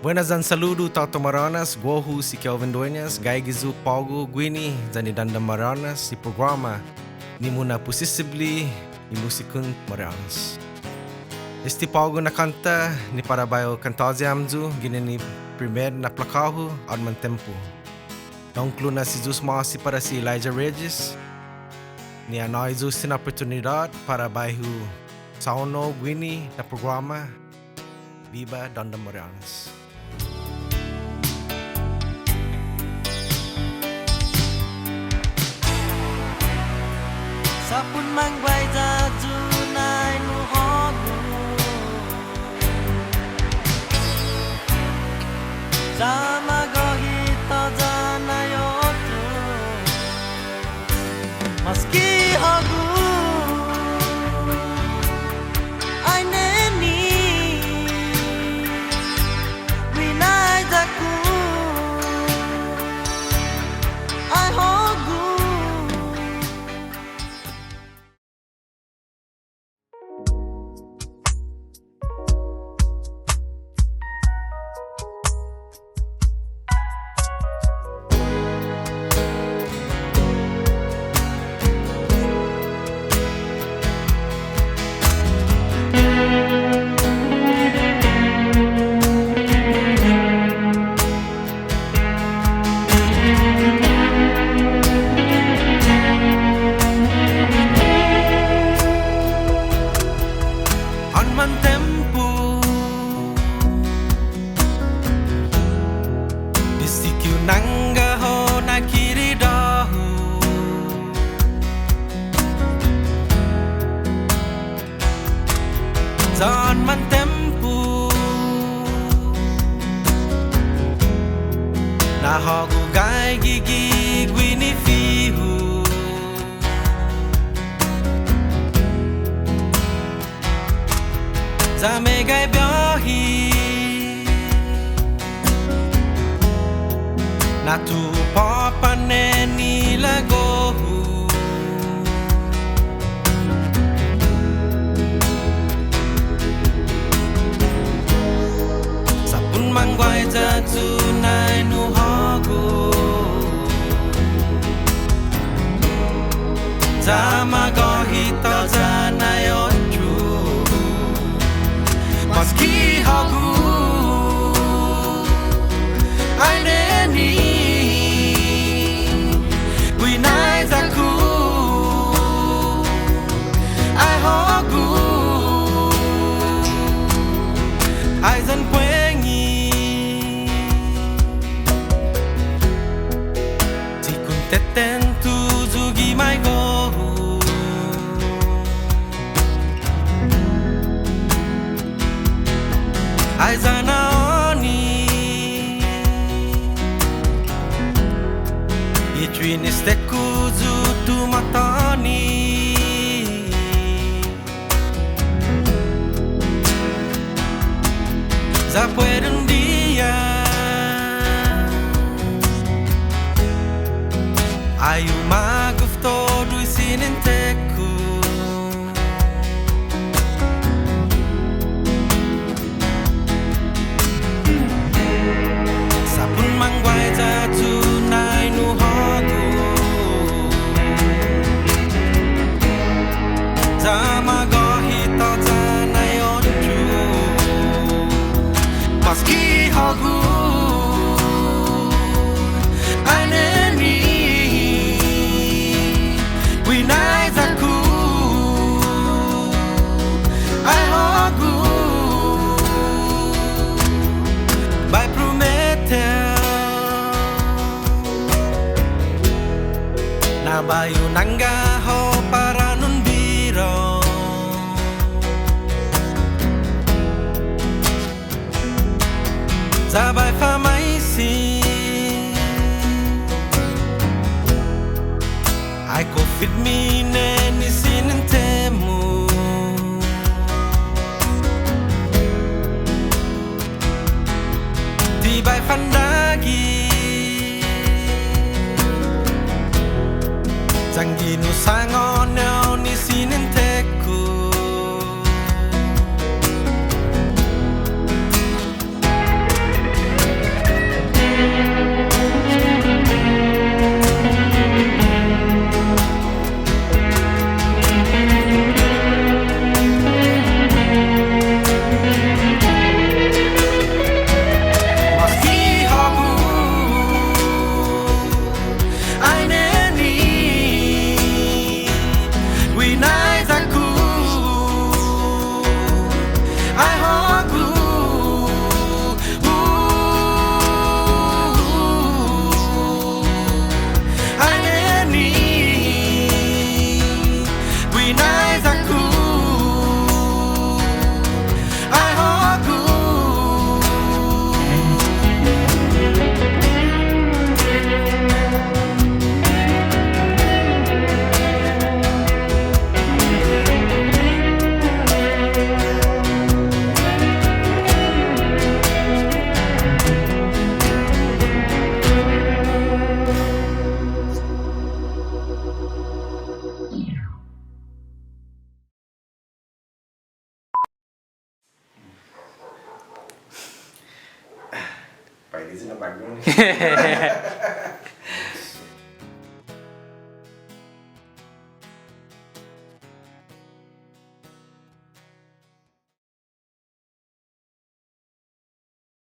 Buenas dan saludo Tauto Mariånas, Gohu si Kelvin Duenas, Gaigizu Paugo Guini, Zani Dåndan Mariånas si programa ni muna possibly ni musikun Mariånas. Este Paugo na kanta ni para bayo kantazi amzu gini ni primer na plakahu Åpmam Tiempo. Nongklu na si Zeus Masi para si Elijah Regis, ni anoi Zeus sin oportunidad para bayo sauno Guini na programa Biba Dåndan Mariånas. Sapun mangbay za junay nuhogu Sama gohito zanayotu Maski hogu Ay neni Winay zaku Ay hogu Åpmam Tiempo Disikyu nangga ho na kiri dahu Sa Åpmam Tiempo Na hogu gai gigi guini fihu Za megay biyahi Na tu papane nila gohu Sapun mangway za tunay nuhago Za magohito za nayochu Maski hogu Ay neni Winay zaku Ay hogu Ay zan kwengi Tikun teten tu zugi mai gohu Ay zanaoni Itwin istekuzu tu matani Za pueden dia Ayu magufto du sinin teku Sapun mangway za tunay nuhogu Za magohito za nayochu Maski hogu Ay neni Winay zaku Ay hogu By Prometheus Na bayo nangga ho para nun biro Sabay famaisi Ay ko fit mi ni sinin temu Tibay fandagi Zangginu sangon ni sinin teku Pwede sila bago.